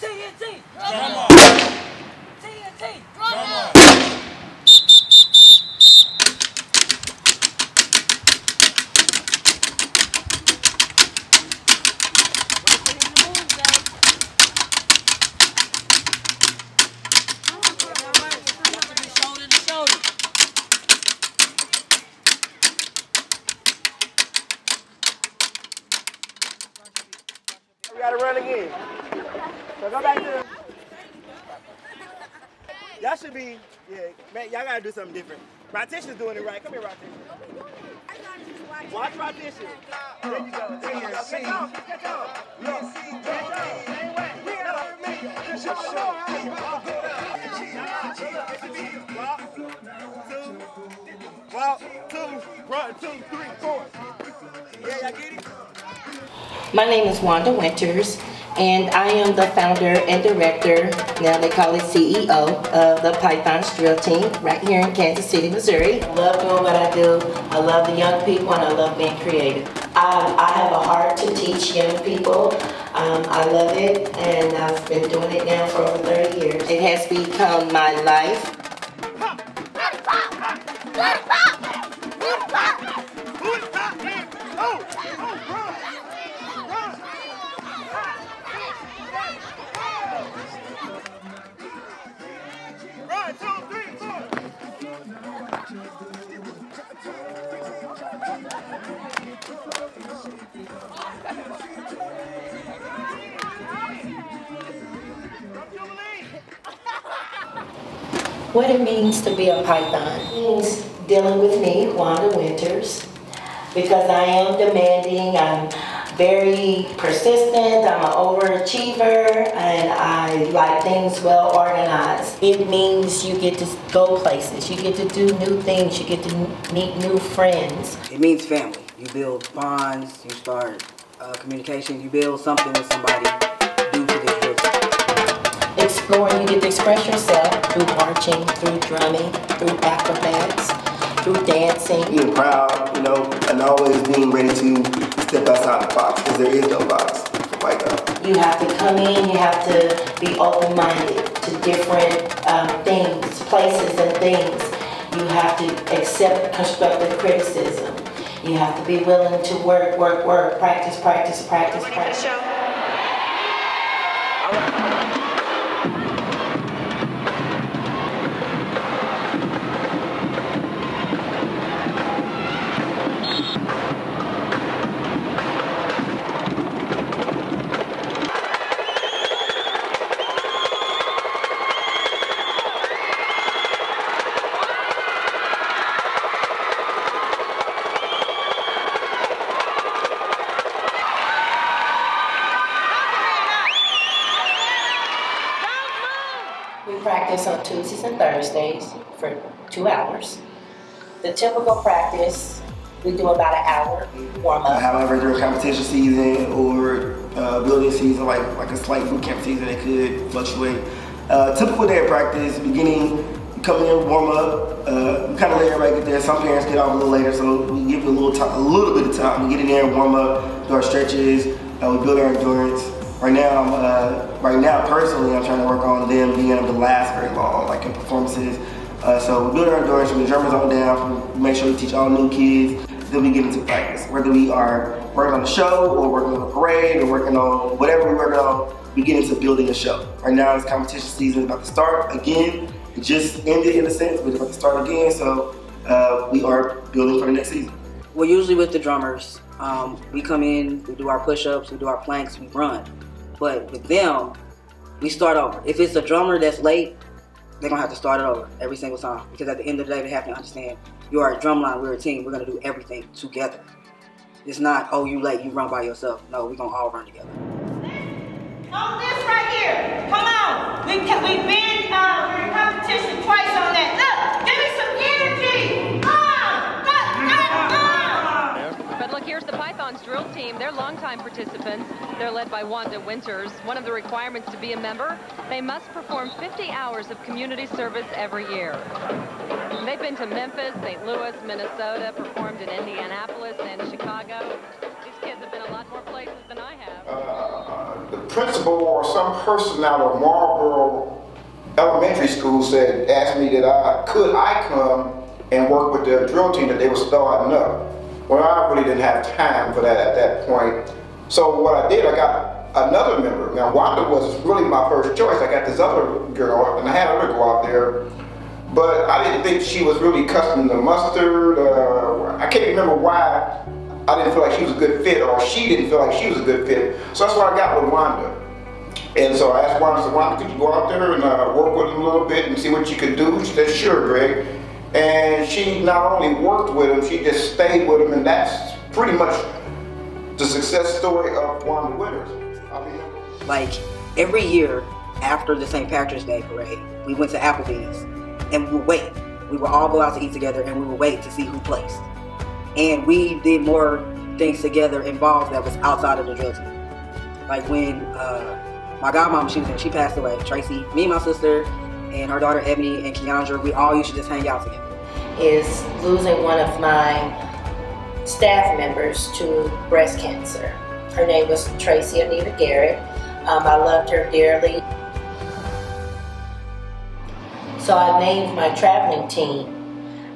TNT! Drama! TNT! Drama! We gotta run again. So go back to. Y'all should be, yeah, man, y'all gotta do something different. Rateisha's doing it right. Come here, Rateisha. Watch Rateisha. There you go. There you go. Catch on. Catch on. Look. Catch on. Same way. Walk, two, run, 2, 3, 4. Yeah, y'all get it? My name is Wanda Winters, and I am the founder and director, now they call it CEO, of the Python's drill team right here in Kansas City, Missouri. I love doing what I do. I love the young people, and I love being creative. I have a heart to teach young people. I love it, and I've been doing it now for over 30 years. It has become my life. What it means to be a Python. It means dealing with me, Wanda Winters, because I am demanding, I'm very persistent, I'm an overachiever, and I like things well organized. It means you get to go places, you get to do new things, you get to meet new friends. It means family. You build bonds, you start communication, you build something with somebody due to this group. Exploring, you get to express yourself through marching, through drumming, through acrobats, through dancing. Being proud, you know, and always being ready to step outside the box, because there is no box for Python. You have to come in, you have to be open-minded to different things, places and things. You have to accept constructive criticism. You have to be willing to work, practice, practice, practice, practice. We practice on Tuesdays and Thursdays for 2 hours. The typical practice, we do about an hour warm up. However, during competition season or building season, like a slight boot camp season, it could fluctuate. Typical day of practice, beginning, you come in, warm up, we kind of let everybody get there. Some parents get off a little later, so we give them a little bit of time. We get in there, warm up, do our stretches, we build our endurance. Right now, personally, I'm trying to work on them being able to last very long, like in performances. So we build our endurance from the drummers on down. We make sure we teach all new kids. Then we get into practice. Whether we are working on a show or working on a parade or working on whatever we're working on, we get into building a show. Right now, it's competition season is about to start again. It just ended in a sense, but it's about to start again. So we are building for the next season. Well, usually with the drummers, we come in, we do our push-ups, we do our planks, we run. But with them, we start over. If it's a drummer that's late, they're gonna have to start it over every single time. Because at the end of the day, they have to understand, you are a drum line, we're a team, we're gonna do everything together. It's not, oh, you late, you run by yourself. No, we're gonna all run together. On this right here, come on. We've been in competition twice on that. Look, give me some energy. But look, here's the Python's drill team. They're longtime participants. They're led by Wanda Winters. One of the requirements to be a member, they must perform 50 hours of community service every year. They've been to Memphis, St. Louis, Minnesota, performed in Indianapolis and Chicago. These kids have been a lot more places than I have. The principal or some person out of Marlboro Elementary School asked me that could I come and work with their drill team that they were starting up. Well, I really didn't have time for that at that point. So what I did, I got another member. Now Wanda was really my first choice. I got this other girl, and I had her to go out there, but I didn't think she was really custom to mustard. I can't remember why I didn't feel like she was a good fit, or she didn't feel like she was a good fit. So that's what I got with Wanda. And so I asked Wanda, I said, Wanda, could you go out there and work with him a little bit and see what you could do? She said, sure, Greg. And she not only worked with him, she just stayed with him, and that's pretty much the success story of Wanda Winters. Like every year after the St. Patrick's Day parade, we went to Applebee's and we would wait. We would all go out to eat together and we would wait to see who placed. And we did more things together involved that was outside of the drill team. Like when my godmom, she passed away, Tracy, me and my sister, and her daughter Ebony and Keandra, we all used to just hang out together. Is losing one of my staff members to breast cancer. Her name was Tracy Anita Garrett. I loved her dearly. So I named my traveling team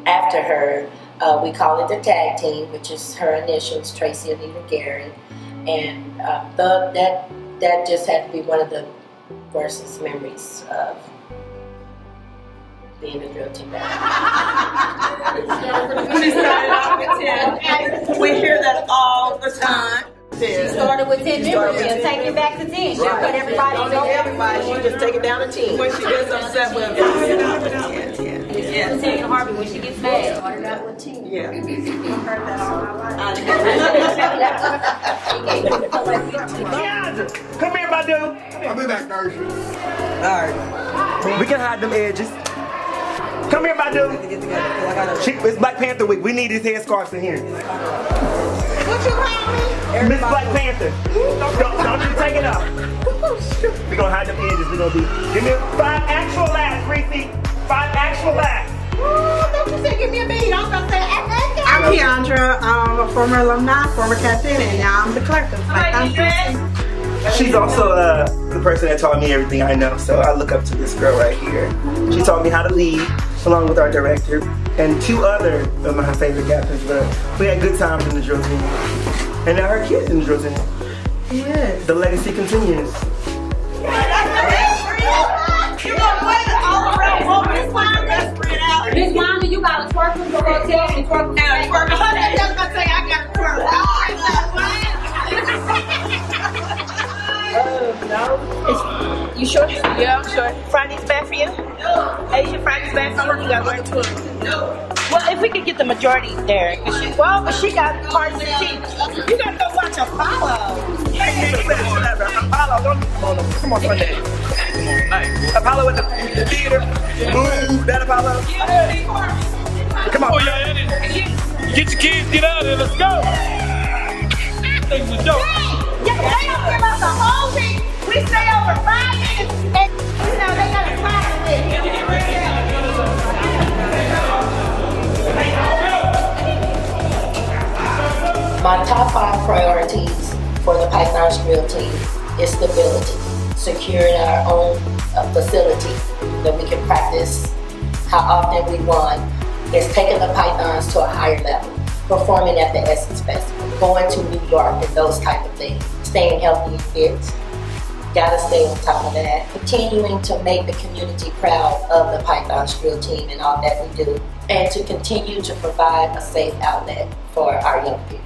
after her. We call it the tag team, which is her initials, Tracy Anita Garrett. And that just had to be one of the worst memories of being a drill team. She started off with 10. We hear that all the time. She started with 10 members and take it back to 10. She put everybody on everybody. She just take it down to 10. When she gets upset with us. Yeah. Taking Harvey when she gets mad. Started out with 10. Yeah. I've heard that all my life. Come here, Badu. I'll be back, Thursday. Alright. We can hide them edges. Come here, Badu. It's Black Panther week. We need these headscarves in here. What you call me? Miss Black Panther. Don't you take it up. We're gonna hide them edges. We're gonna do. Give me 5 actual laughs, Reese. 5 actual laughs. Don't you say give me a beat. I'm gonna say I'm Keandra. I'm a former alumni, former captain, and now I'm the clerk of She's also the person that taught me everything I know. So I look up to this girl right here. She taught me how to lead, along with our director, and 2 other of my favorite captains. But we had good times in the drill team. And now her kids in the drill team. Yes. The legacy continues. Miss Wanda, you got a twerk in the hotel and twerk in the No. You sure? Yeah, I'm sure. Friday's bad for you? No. Asia, Friday's bad for you? You got work to it? No. Well, if we could get the majority there, but she got parts of the team. You gotta go watch Apollo. Apollo, don't come on, Sunday. Apollo at the theater. Ooh, that Apollo. Come on. Oh, yeah, get your kids, get out of here, let's go. Things are dope. Yeah, they don't give us a whole week. We stay over 5 minutes, and you know they got a problem with it. My top 5 priorities for the Python's drill team is stability, securing our own facility that we can practice how often we want. It's taking the Pythons to a higher level, performing at the Essence Festival, going to New York and those type of things, staying healthy and fit. Gotta stay on top of that. Continuing to make the community proud of the Python's drill team and all that we do, and to continue to provide a safe outlet for our young people.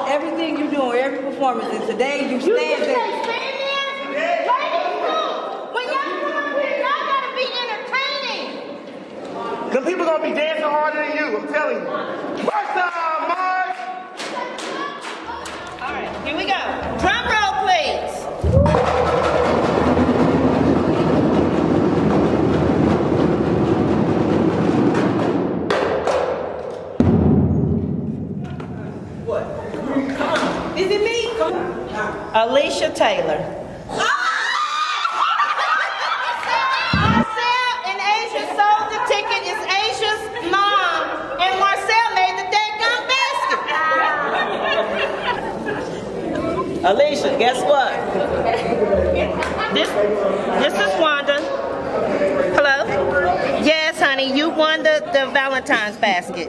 Everything you do, every performance, and today you stand there. When y'all come up here, y'all gotta be entertaining. Them people gonna be dancing harder than you, I'm telling you. First time, Mark! All right, here we go. Drum roll, please. Is it me? Come Alicia Taylor. Marcel and Asia sold the ticket. It's Asia's mom, and Marcel made the daggum basket. Alicia, guess what? This is Wanda. Hello? Yes, honey, you won the Valentine's basket.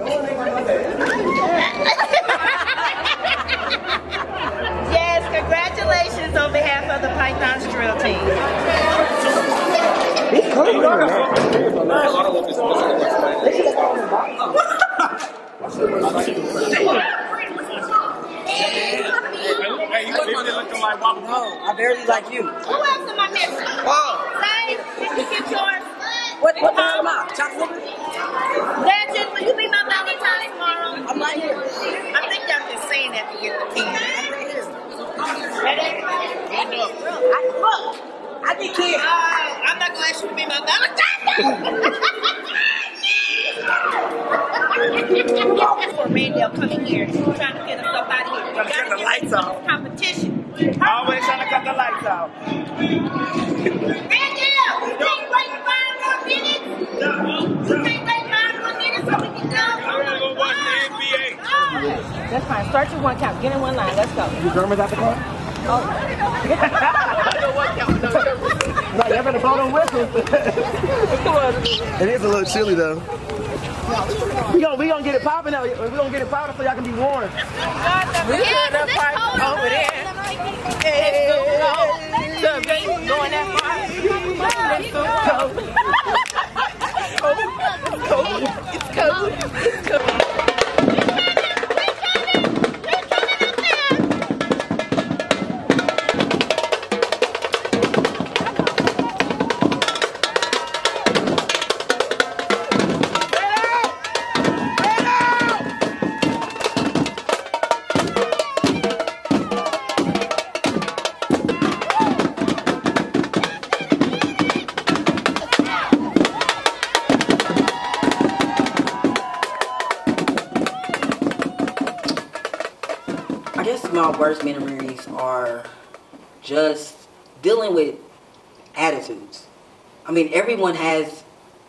Yes, congratulations on behalf of the Python's drill team. Hey, you look like Wanda. I barely like you. Who else am I missing? Dave, did you get yours? What am I? Chocolate? Legend, will you be my Valentine tomorrow? I'm right here. I think y'all just saying that to get the team. Look, I get kids. I'm not gonna ask you to be my Valentine. For Randall coming here, trying to get us up out of here. Trying to cut the lights off. Competition. Always trying to cut the lights out. Randall, you can't wait 5 more minutes. You can't wait 5 more minutes so we can go. I want to go watch the NBA. That's fine. Start your one count. Get in one line. Let's go. You Germans out the car? Oh. No, y'all better blow them whistles. It is a little chilly though. We gonna get it popping though. We gonna get it popping so y'all can be warm. Yeah, that pipe over there. Hey, so baby, going that far. It's so cold. It's cold. It's cold. My worst memories are just dealing with attitudes. I mean, everyone has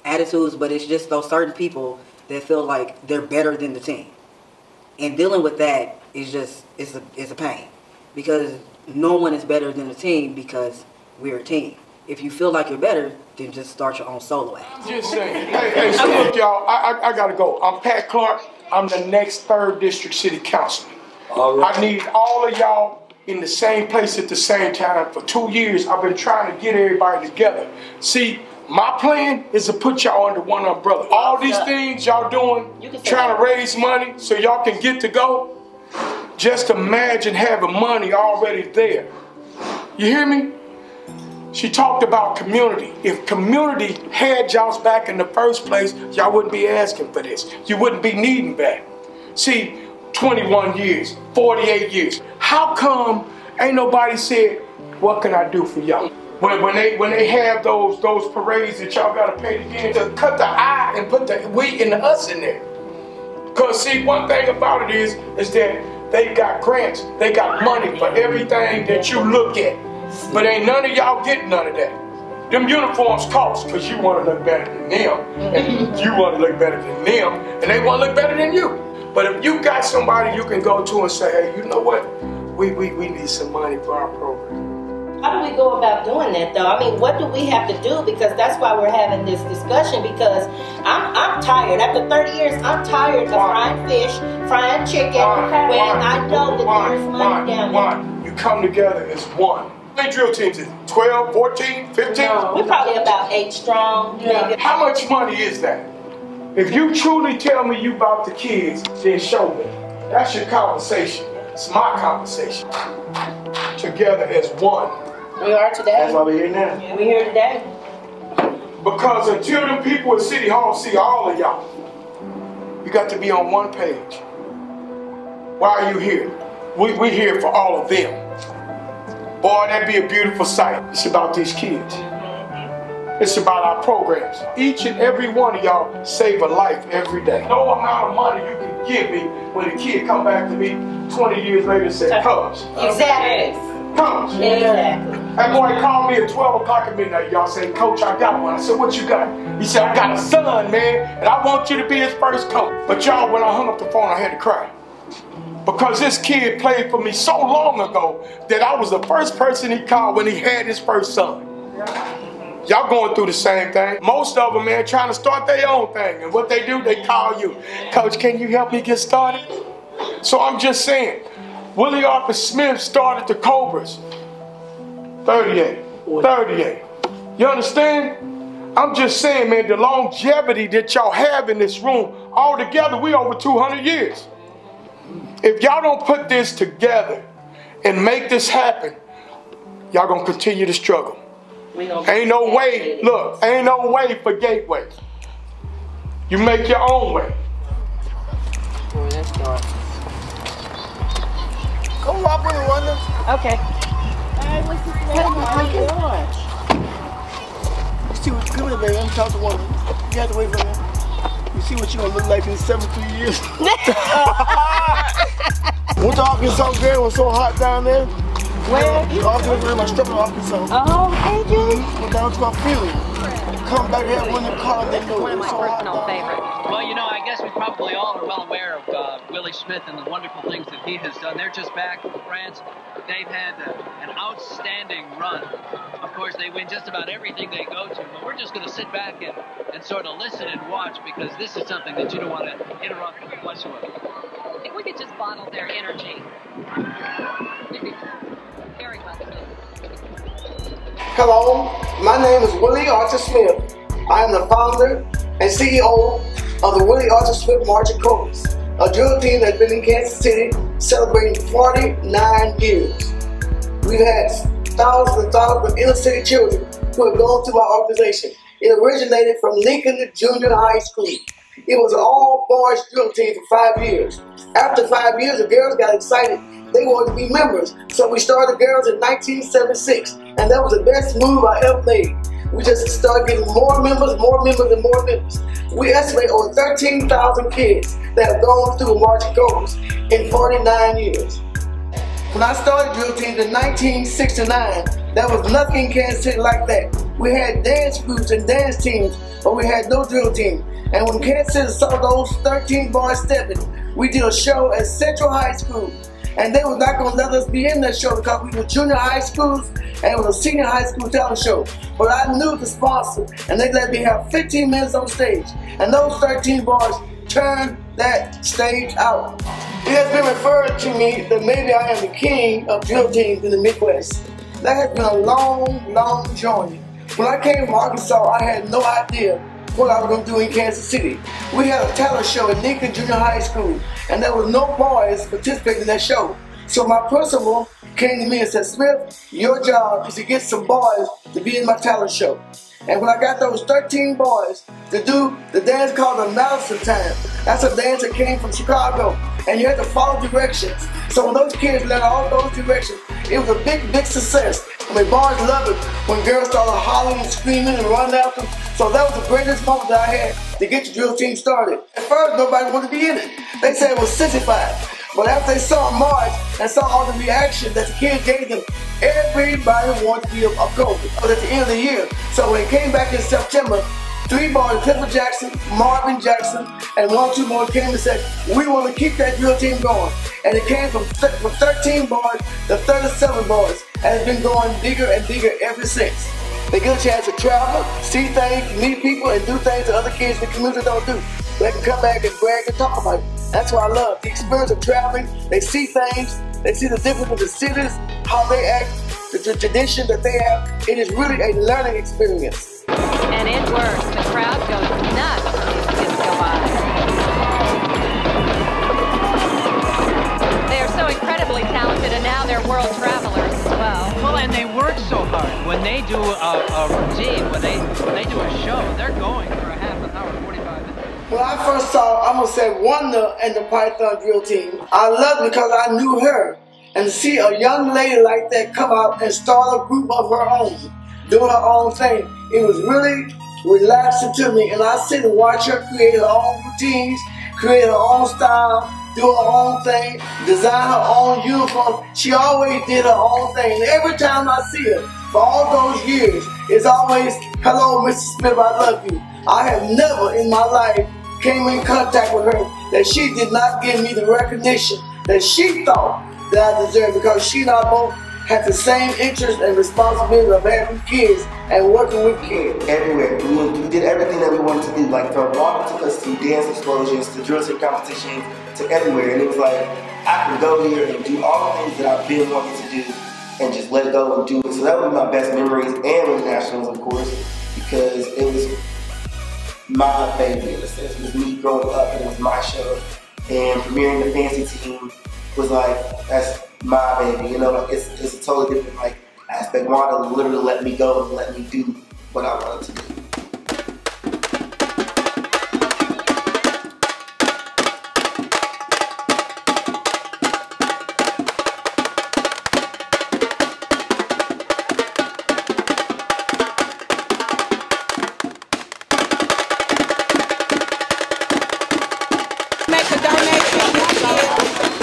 attitudes, but it's just those certain people that feel like they're better than the team. And dealing with that is just, it's a pain. Because no one is better than the team because we're a team. If you feel like you're better, then just start your own solo act. Just saying. Hey, so look, y'all, I gotta go. I'm Pat Clark. I'm the next 3rd District City Councilman. Right. I need all of y'all in the same place at the same time. For 2 years, I've been trying to get everybody together. See, my plan is to put y'all under one umbrella. All these things y'all doing, trying to raise money so y'all can get to go. Just imagine having money already there. You hear me? She talked about community. If community had y'all's back in the first place, y'all wouldn't be asking for this. You wouldn't be needing back. See, 21 years, 48 years. How come ain't nobody said, what can I do for y'all? When they have those parades that y'all gotta pay to get in, to cut the I and put the we and the us in there. Cause see, one thing about it is that they got grants, they got money for everything that you look at. But ain't none of y'all getting none of that. Them uniforms cost because you want to look better than them, and you want to look better than them, and they want to look better than you. But if you got somebody you can go to and say, hey, you know what? We need some money for our program. How do we go about doing that though? I mean, what do we have to do? Because that's why we're having this discussion, because I'm tired. After 30 years, I'm tired of frying fish, frying chicken, when I know that there's money down there. You come together as one. How many drill teams is it? 12, 14, 15? No, we're probably about 8 strong. Yeah. How much money is that? If you truly tell me you about the kids, then show me. That's your conversation. It's my conversation. Together as one. We are today. That's why we're here now. Yeah, we're here today. Because until the people at City Hall see all of y'all, you got to be on one page. Why are you here? We're here for all of them. Boy, that'd be a beautiful sight. It's about these kids. It's about our programs. Each and every one of y'all save a life every day. No amount of money you can give me when a kid come back to me 20 years later and say, Coach. Exactly. Coach. Exactly. That boy called me at 12 o'clock at midnight. Y'all say, Coach, I got one. I said, what you got? He said, I got a son, man, and I want you to be his first coach. But y'all, when I hung up the phone, I had to cry. Because this kid played for me so long ago that I was the first person he called when he had his first son. Y'all going through the same thing. Most of them, man, trying to start their own thing. And what they do, they call you. Coach, can you help me get started? So I'm just saying, Willie Arthur Smith started the Cobras. 38. You understand? I'm just saying, man, the longevity that y'all have in this room, all together, we over 200 years. If y'all don't put this together and make this happen, y'all gonna continue to struggle. Ain't no way, look, ain't no way for Gateway. You make your own way. Come walk with me, Wanda. Okay. Hey, what's this name? How you doing? See what you come here, baby. Let me talk to Wanda. You have to wait for me. You see what you gonna look like in 73 years. Went to Arkansas, girl. It was so hot down there. Where? Arkansas, my strip in Arkansas. Oh, thank you. Went down to my Philly. Come back here, win the car, and they know One it of was my so hot. personal favorites. Well, you know, I guess we probably all are well aware of Willie Smith and the wonderful things that he has done. They're just back from France. They've had an outstanding run. Of course, they win just about everything they go to, but we're just going to sit back and sort of listen and watch, because this is something that you don't want to interrupt whatsoever. If we could just bottle their energy. Very much so. Hello, my name is Willie Arthur Smith. I am the founder and CEO of the Willie Arthur Smith Marching Cobras, a drill team that's been in Kansas City celebrating 49 years. We've had thousands and thousands of inner city children who have gone through our organization. It originated from Lincoln Junior High School. It was an all-boys drill team for 5 years. After 5 years, the girls got excited. They wanted to be members. So we started the girls in 1976, and that was the best move I ever made. We just started getting more members, and more members. We estimate over 13,000 kids that have gone through Marching Cobras in 49 years. When I started drill teams in 1969, there was nothing in Kansas City like that. We had dance groups and dance teams, but we had no drill team. And when Kansas City saw those 13 boys stepping, we did a show at Central High School. And they were not going to let us be in that show because we were junior high schools and it was a senior high school talent show. But I knew the sponsor and they let me have 15 minutes on stage. And those 13 boys turned that stage out. It has been referred to me that maybe I am the king of drill teams in the Midwest. That has been a long, long journey. When I came from Arkansas, I had no idea what I was going to do in Kansas City. We had a talent show at Lincoln Junior High School, and there was no boys participating in that show. So my principal came to me and said, Smith, your job is to get some boys to be in my talent show. And when I got those 13 boys to do the dance called the Madison Time, that's a dance that came from Chicago, and you had to follow directions. So when those kids learned all those directions, it was a big, big success. I mean, boys loved it when girls started hollering and screaming and running after them. So that was the greatest moment that I had to get the drill team started. At first, nobody wanted to be in it. They said it was sissified. But after they saw a march and saw all the reaction that the kids gave them, everybody wanted to be a Cobra. But at the end of the year, so when it came back in September, 3 boys, Clifford Jackson, Marvin Jackson, and 1 or 2 more came and said, we want to keep that drill team going. And it came from 13 boys to 37 boys, and it's been going bigger and bigger ever since. They get a chance to travel, see things, meet people, and do things that other kids in the community don't do. They can come back and brag and talk about it. That's what I love, the experience of traveling. They see things, they see the difference of the cities, how they act, the tradition that they have. It is really a learning experience. And it works. The crowd goes nuts when these kids go by. They are so incredibly talented, and now they're world travelers as well. Well, and they work so hard. When they do a routine, when they do a show, they're going for a half an hour, 45 minutes. When I first saw, I'm gonna say, Wanda and the Python drill team, I loved it because I knew her. And to see a young lady like that come out and start a group of her own, doing her own thing. It was really relaxing to me, and I sit and watch her create her own routines, create her own style, do her own thing, design her own uniform. She always did her own thing. And every time I see her, for all those years, it's always, hello, Mrs. Smith, I love you. I have never in my life came in contact with her that she did not give me the recognition that she thought that I deserved, because she and I both had the same interest and responsibility of having kids and working with kids. Everywhere. We did everything that we wanted to do. Like from WANDA took us to dance explosions, to drill team competitions, to everywhere. And it was like, I can go here and do all the things that I've been wanting to do and just let go and do it. So that was my best memories, and with nationals, of course, because it was my baby in a sense. It was me growing up, and it was my show. And premiering the fancy team was like, that's my baby, you know, like it's a totally different like aspect. WANDA literally let me go and let me do what I wanted to do. Make a donation.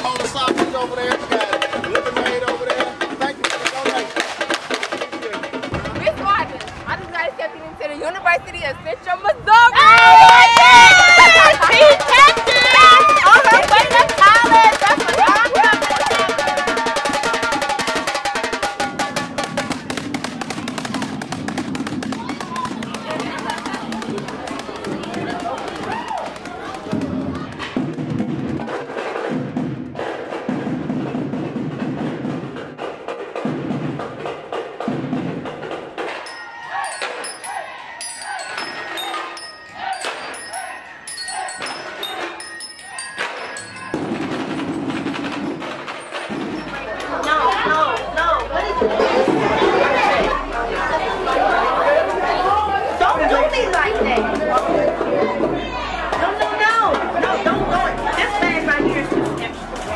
On the sockets over there, we got lemonade over there. Thank you for the donation. Miss Watson, I just got accepted into the University of Central Missouri. On her way to college. That's what I'm talking about.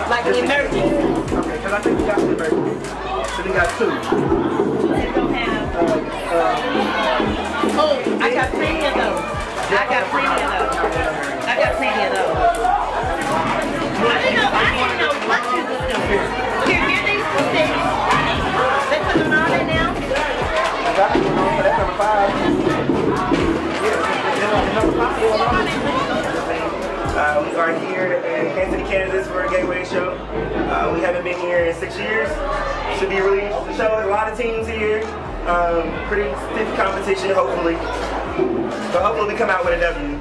Like an emergency. Okay, because I think we got two emergencies. So we got two. They don't have. Oh, I got plenty of those. I got plenty of those. I got plenty of those. I didn't know what you was doing. Here, get these two things. They put them all in now. I got it going on, but that's number 5. Yeah, number 5 going on. We are here in Kansas City, Kansas for a Gateway show. We haven't been here in 6 years. Should be a really interesting show. A lot of teams here. Pretty stiff competition, hopefully. But hopefully we come out with a W.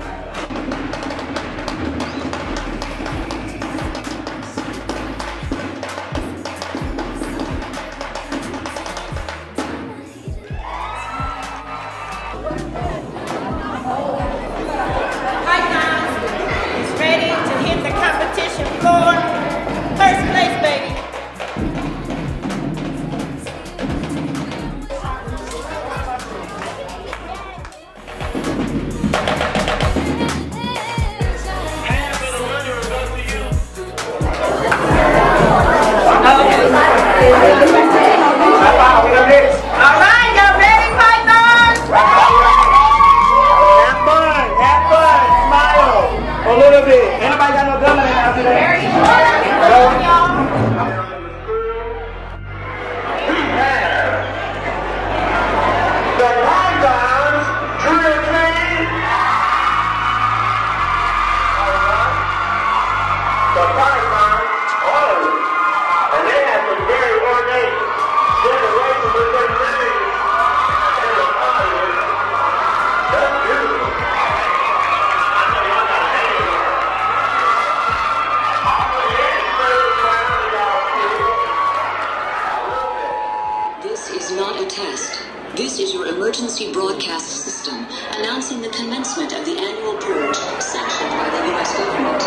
This is your emergency broadcast system announcing the commencement of the annual purge sanctioned by the U.S. government.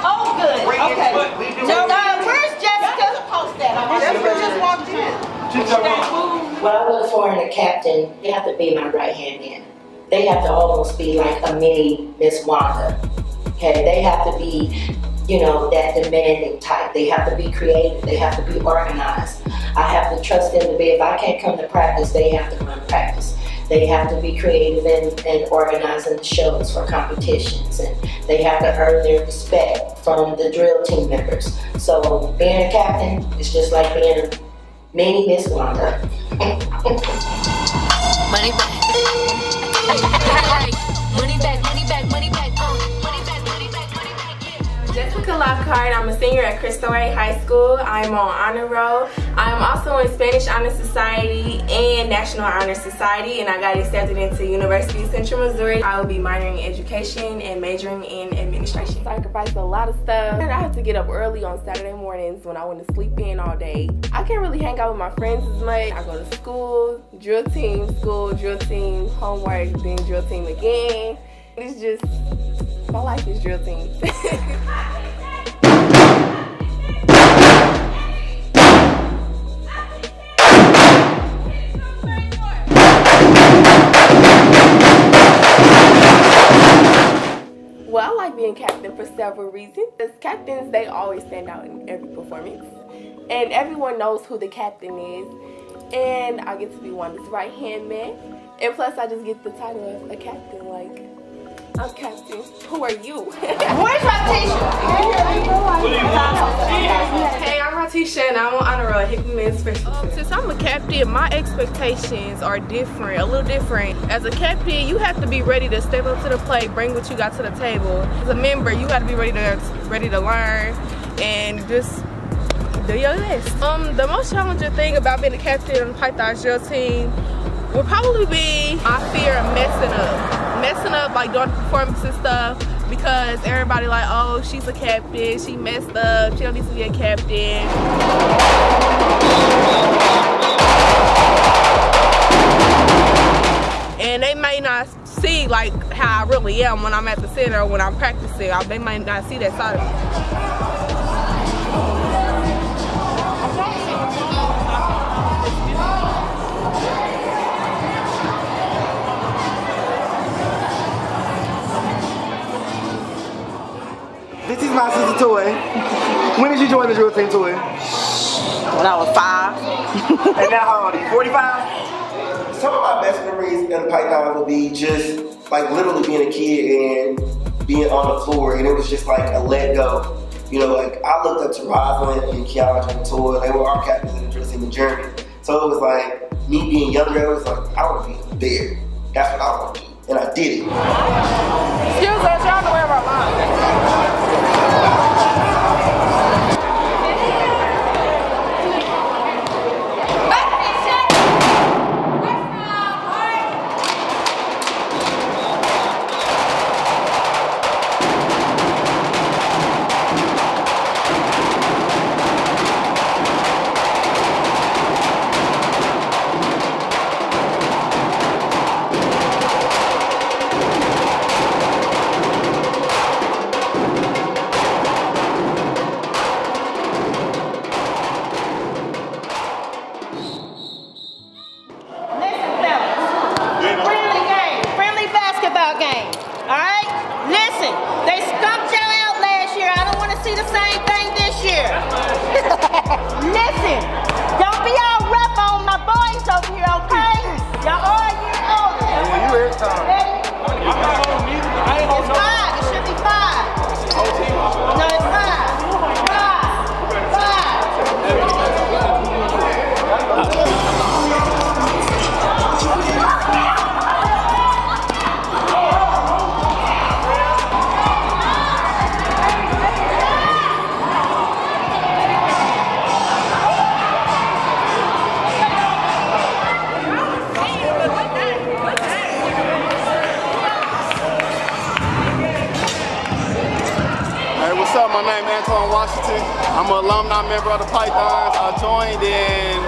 Oh, good. Okay. No, where's Jessica? Jessica just walked in. What I look for in a captain, they have to be my right-hand man. They have to almost be like a mini Miss Wanda. Okay, they have to be, you know, that demanding type. They have to be creative. They have to be organized. I have to trust them to be, if I can't come to practice, they have to run practice. They have to be creative and organizing the shows for competitions, and they have to earn their respect from the drill team members. So being a captain is just like being a mini Miss Wanda. Money back. Money back, money back, money back, money back, money back, money back, yeah. Jessica Lockhart, I'm a senior at Cristo Rey High School. I'm on honor roll. I'm also in Spanish Honor Society and National Honor Society, and I got accepted into University of Central Missouri. I will be minoring in education and majoring in administration. Sacrifice a lot of stuff. And I have to get up early on Saturday mornings when I want to sleep in all day. I can't really hang out with my friends as much. I go to school, drill team, homework, then drill team again. It's just, my life is drill team. Well, I like being captain for several reasons. As captains, they always stand out in every performance. And everyone knows who the captain is. And I get to be Wanda's right-hand man. And plus, I just get the title of a captain. Like, I'm captain. Who are you? Where's RATEISHA? Hey, I'm RATEISHA, and I'm on honor roll at Hickman Men's Special. Since I'm a captain, my expectations are different, a little different. As a captain, you have to be ready to step up to the plate, bring what you got to the table. As a member, you got to be ready to learn and just do your best. The most challenging thing about being a captain on the Python's drill team would probably be my fear of messing up like during the performance and stuff, because everybody like, oh, she's a captain, she messed up, she don't need to be a captain. And they may not see like how I really am when I'm at the center or when I'm practicing. They might not see that side of me. This is my sister Toy. When did you join the drill team, Toy? When I was 5. And now how old are you? 45? Some of my best memories in the Python would be just like literally being a kid and being on the floor, and it was just like a let go. You know, like I looked up to Rosalind and Kiara and Toy. They were our captains in the drill team journey. So it was like me being younger, it was like I want to be there. That's what I want to do. And I did it. Excuse us, y'all know where our line. see the same thing this year. Listen, don't be all rough on my boys over here, okay? Y'all all a year older. Yeah, you every time. It's 5. It should be 5. No, it's 5. 5. What's up? My name is Washington. I'm an alumni member of the Pythons. I joined in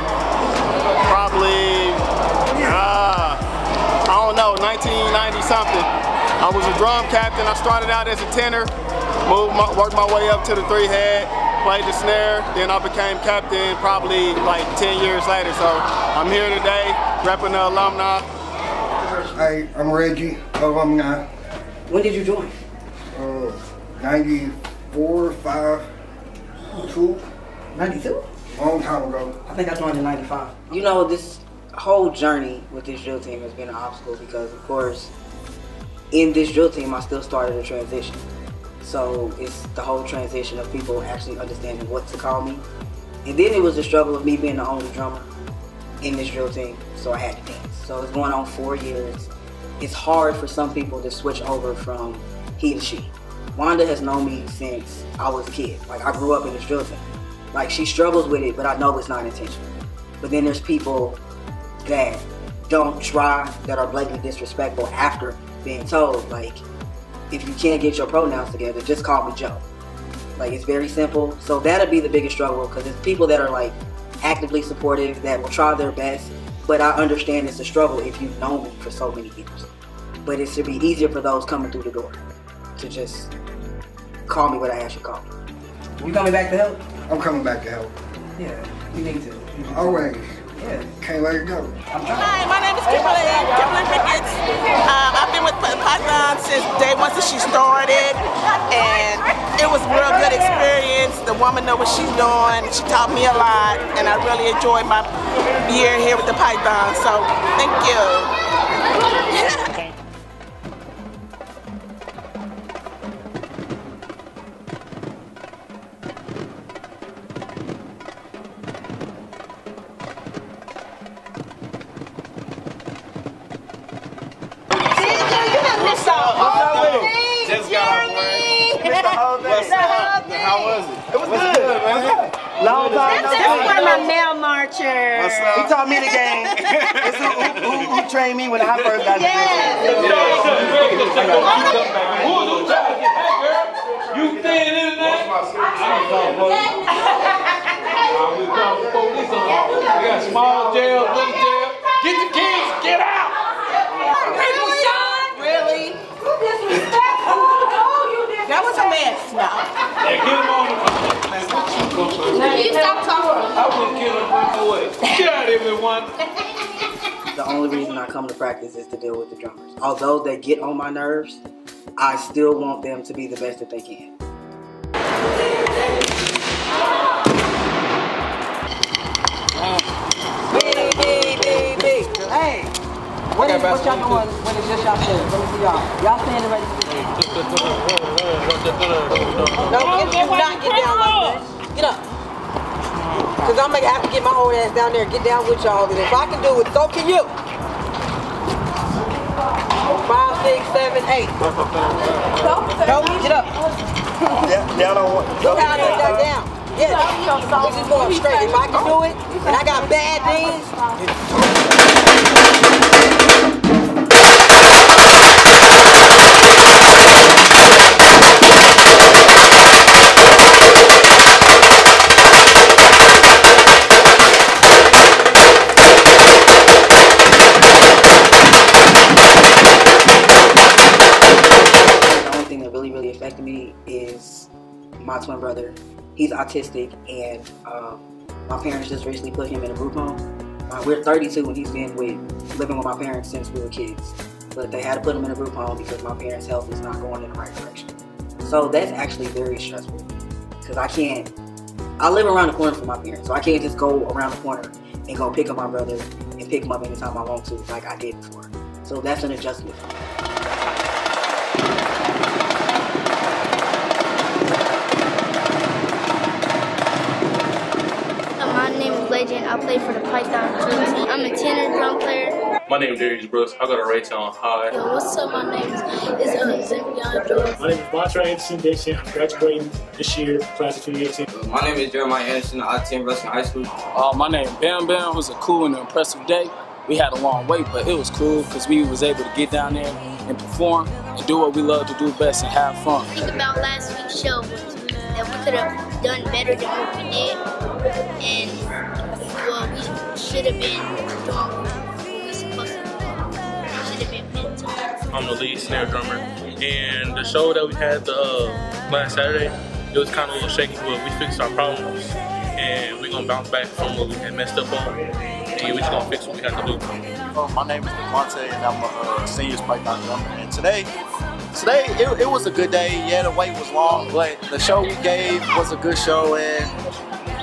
probably, I don't know, 1990 something. I was a drum captain. I started out as a tenor, worked my way up to the 3-head, played the snare, then I became captain probably like 10 years later. So I'm here today repping the alumni. Hey, I'm Reggie, alumni. When did you join? 94, 5, 2. 92? Long time ago. I think I joined in 95. You know, this whole journey with this drill team has been an obstacle because, of course, in this drill team, I still started a transition. So it's the whole transition of people actually understanding what to call me. And then it was the struggle of me being the only drummer in this drill team, so I had to dance. So it's going on 4 years. It's hard for some people to switch over from he to she. Wanda has known me since I was a kid. Like, I grew up in this drill team. Like, she struggles with it, but I know it's not intentional. But then there's people that don't try, that are blatantly disrespectful after being told, like, if you can't get your pronouns together, just call me Joe. Like, it's very simple. So that'll be the biggest struggle, because it's people that are, like, actively supportive, that will try their best, but I understand it's a struggle if you've known me for so many years. But it should be easier for those coming through the door to just call me what I asked you to call me. You coming back to help? I'm coming back to help. Yeah, you need to. Always. Yeah. Can't let it go. Hi, my name is Kimberly Ricketts. I've been with Python since day one since she started, and it was a real good experience. The woman knows what she's doing. She taught me a lot, and I really enjoyed my year here with the Python. So, thank you. How was it? It was good, man. Long time no see. That's one of my male marchers. What's up? He taught me the game. It's who trained me when I first got the You thin in there? We got small jail, big jail. Get the kids, get out! Really? That was a mess. No. Yeah, get him on the phone. Now you stop talking. I wouldn't kill him right away. Get out of here with one. The only reason I come to practice is to deal with the drummers. Although they get on my nerves, I still want them to be the best that they can. Hey, what y'all doing when it's just y'all standing? Let me see y'all. Y'all standing ready to do it. No, do not get down like that. Get up. Because I'm going to have to get my old ass down there and get down with y'all. And if I can do it, so can you. 5, 6, 7, 8. No, get up. Down on what? Look how I get that down. Yes, this is going straight. If I can do it, and I got bad knees. The only thing that really affected me is my twin brother. He's autistic, and my parents just recently put him in a group home. We're 32 and he's been living with my parents since we were kids. But they had to put him in a group home because my parents' health is not going in the right direction. So that's actually very stressful. because I can't. I live around the corner from my parents, so I can't just go around the corner and go pick up my brother and pick him up anytime I want to, like I did before. So that's an adjustment. My name is Legend. I play for the Python drill team. I'm a tenor drum player. My name is Darius Brooks. I go to Raytown High. Yo, what's up? My name is Zimbrian. My name is Montre Anderson Dixon. I'm graduating this year, class of 2018. My name is Jeremiah Anderson. I attend Wrestling High School. My name is Bam Bam. It was a cool and impressive day. We had a long wait, but it was cool because we was able to get down there and perform and do what we love to do best and have fun. Think about last week's show that we could have done better than what we did, and well, we should have been doing what we were supposed to do. We should have been mental. I'm the lead snare drummer, and the show that we had last Saturday, it was kind of a little shaky, but we fixed our problems, and we're gonna bounce back from what we had messed up on, and we're just gonna fix what we had to do. My name is Devontae, and I'm a senior Python drummer. And today it was a good day. Yeah, the wait was long, but the show we gave was a good show, and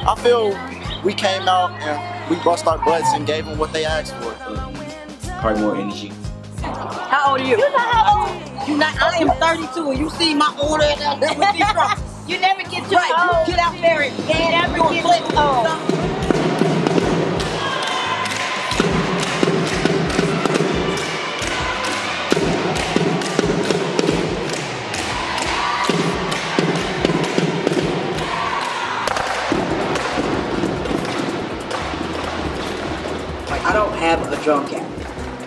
I feel we came out and we bust our butts and gave them what they asked for. Probably more energy. How old are you? You know how old? You not, I am 32, and you see my order with these drums. You never get too right, old. Get out there and never get too old. I don't have a drum captain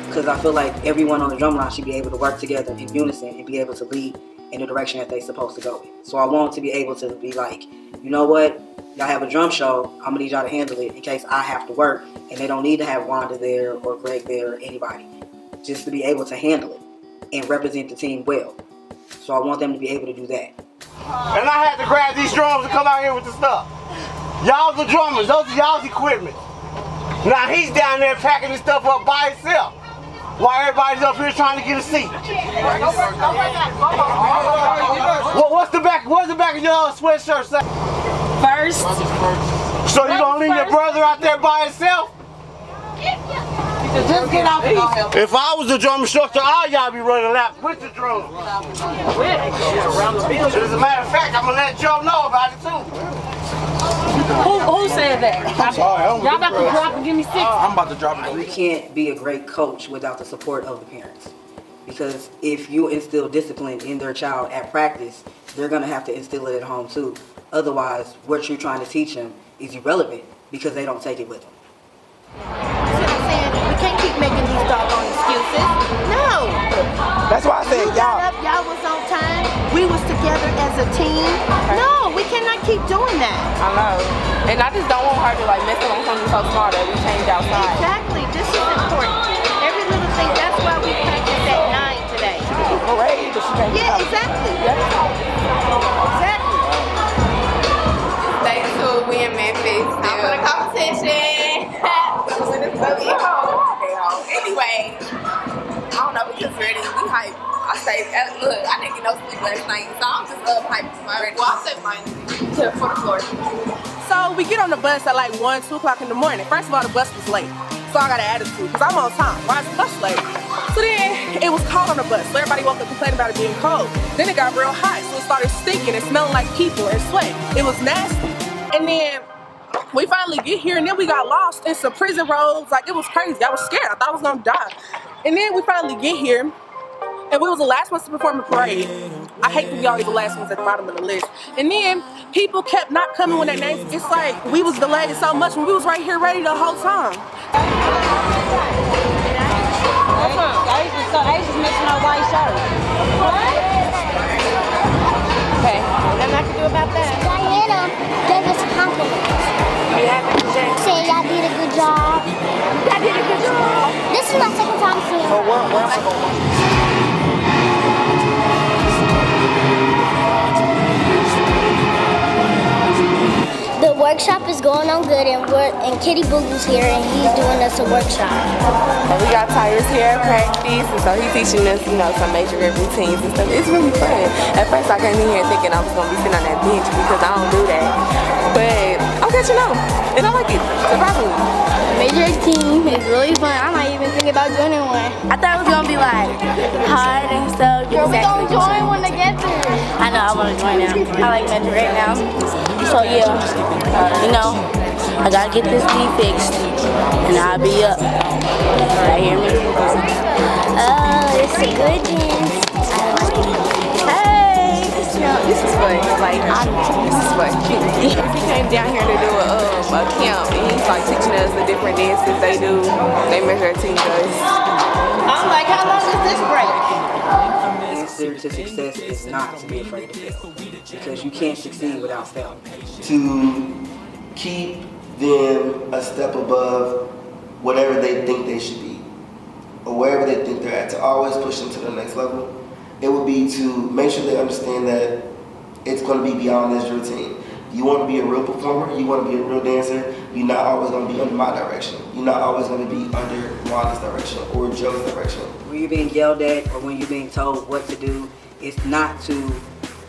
because I feel like everyone on the drum line should be able to work together in unison and be able to lead in the direction that they're supposed to go in. So I want to be able to be like, you know what, y'all have a drum show, I'm gonna need y'all to handle it in case I have to work, and they don't need to have Wanda there or Greg there or anybody, just to be able to handle it and represent the team well. So I want them to be able to do that. And I had to grab these drums and come out here with the stuff. Y'all the drummers, those are y'all's equipment. Now he's down there packing this stuff up by himself, while everybody's up here trying to get a seat. What's the back of your sweatshirt say? First. So you gonna leave your brother out there by himself? Just get off and go help. If I was the drum instructor, all y'all be running laps with the drum. As a matter of fact, I'm gonna let Joe know about it too. Who said that? I'm sorry, y'all about to drop and give me 6. I'm about to drop it. You can't be a great coach without the support of the parents. Because if you instill discipline in their child at practice, they're going to have to instill it at home too. Otherwise, what you're trying to teach them is irrelevant because they don't take it with them. You see what I'm saying? We can't keep making these doggone excuses. No. That's why I said y'all. Y'all was on time. We was together as a team. No, we cannot keep doing that. I know. And I just don't want her to like mess up on something so small that we change outside. Exactly. This is important. Every little thing. That's why we practice at 9 today. Parade, but she can't. Yeah, exactly. Exactly. Day 2, we in Memphis. Time for the competition. Anyway, I don't know, we just ready. We hype. I say, look, I didn't get no sleep last night, so I'm just up hype. Well, I said mine for the floor. So we get on the bus at like 1, 2 o'clock in the morning. First of all, the bus was late. So I got an attitude because I'm on time. Why is the bus late? So then it was cold on the bus. So everybody woke up complaining about it being cold. Then it got real hot. So it started stinking and smelling like people and sweat. It was nasty. And then we finally get here and then we got lost in some prison robes. Like it was crazy. I was scared. I thought I was gonna die. And then we finally get here and we was the last ones to perform the parade. I hate to be always the last ones at the bottom of the list. And then people kept not coming when their names. It's like we was delayed so much when we was right here ready the whole time. Asia's missing her white shirt. What? Okay, nothing I can do about that. Diana gave us a compliment. You happy today? Saying y'all did a good job. I did a good job. This is my second time seeing her. The workshop is going on going good, and Kitty Boo Boo's here, and he's doing us a workshop. And we got Tyrus here at practice, and so he's teaching us, you know, some major routines and stuff. It's really fun. At first, I came in here thinking I was going to be sitting on that bench because I don't do that. But I'm catching on, and I like it, surprisingly. Major team is really fun. I might even think about joining one. I thought it was gonna be like hard and stuff. Girl, we gonna join when they get there. I know, I wanna join now. I like Mentor right now. So yeah, you know, I gotta get this D fixed, and I'll be up. Right, hear me? Oh, it's a good dance. Hey, this is fun. Like, this is fun. He came down here to do a camp, and he's like teaching us the different dances they do. They measure team does. I'm like, how long is this break? The answer to success is not to be afraid to fail, because you can't succeed without failing. To keep them a step above whatever they think they should be, or wherever they think they're at, to always push them to the next level, it would be to make sure they understand that it's going to be beyond this routine. You want to be a real performer, you want to be a real dancer, you're not always going to be under my direction. You're not always going to be under Wanda's direction or Joe's direction. When you're being yelled at or when you're being told what to do, it's not to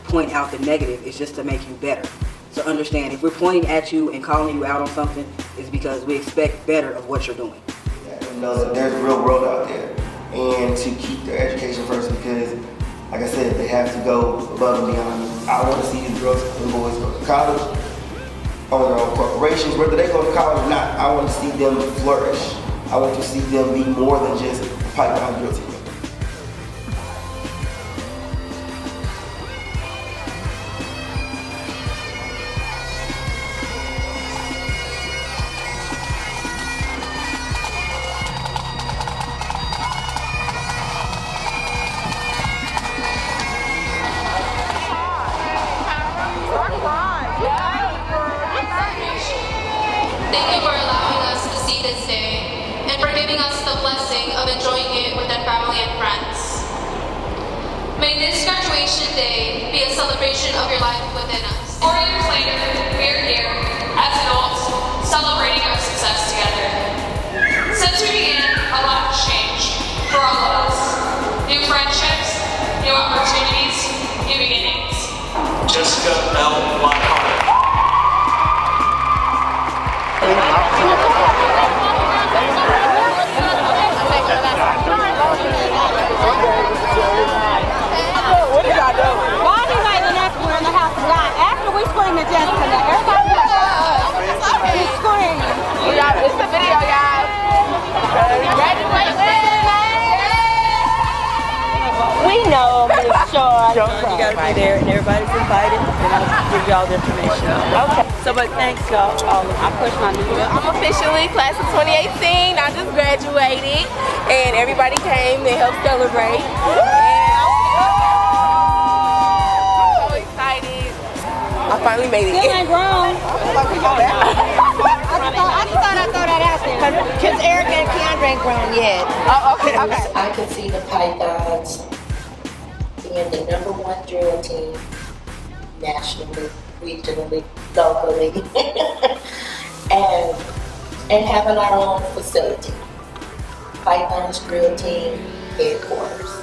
point out the negative, it's just to make you better. So understand, if we're pointing at you and calling you out on something, it's because we expect better of what you're doing. Yeah, you know that there's a real world out there, and to keep their education first, because like I said, they have to go above and beyond. I want to see these girls and boys go to college, own their own corporations, whether they go to college or not. I want to see them flourish. I want to see them be more than just a pipeline drill team. Thank you for allowing us to see this day and for giving us the blessing of enjoying it with our family and friends. May this graduation day be a celebration of your life within us. 4 years later, we are here as adults celebrating our success together. Since we began, a lot has changed for all of us. New friendships, new opportunities, new beginnings. Jessica L. LOCKHART. What did I do? Why do you even after we're in the house tonight? After we scream to Jessica, now everybody is screaming. It's a video, guys. Graduate We know, Miss Shaw. You gotta be there, and everybody's invited, and I'll give y'all the information. Okay. So, but thanks, y'all. I pushed my new one. I'm officially class of 2018. I just graduated, and everybody came to help celebrate. I'm so excited. I finally made it. Still ain't grown. I just thought I'd throw that out there. Because Eric and Keandre ain't grown yet. Oh, okay, okay. I can see the Pythons being the #1 drill team nationally, regionally, locally, and having our own facility. Python's drill team headquarters.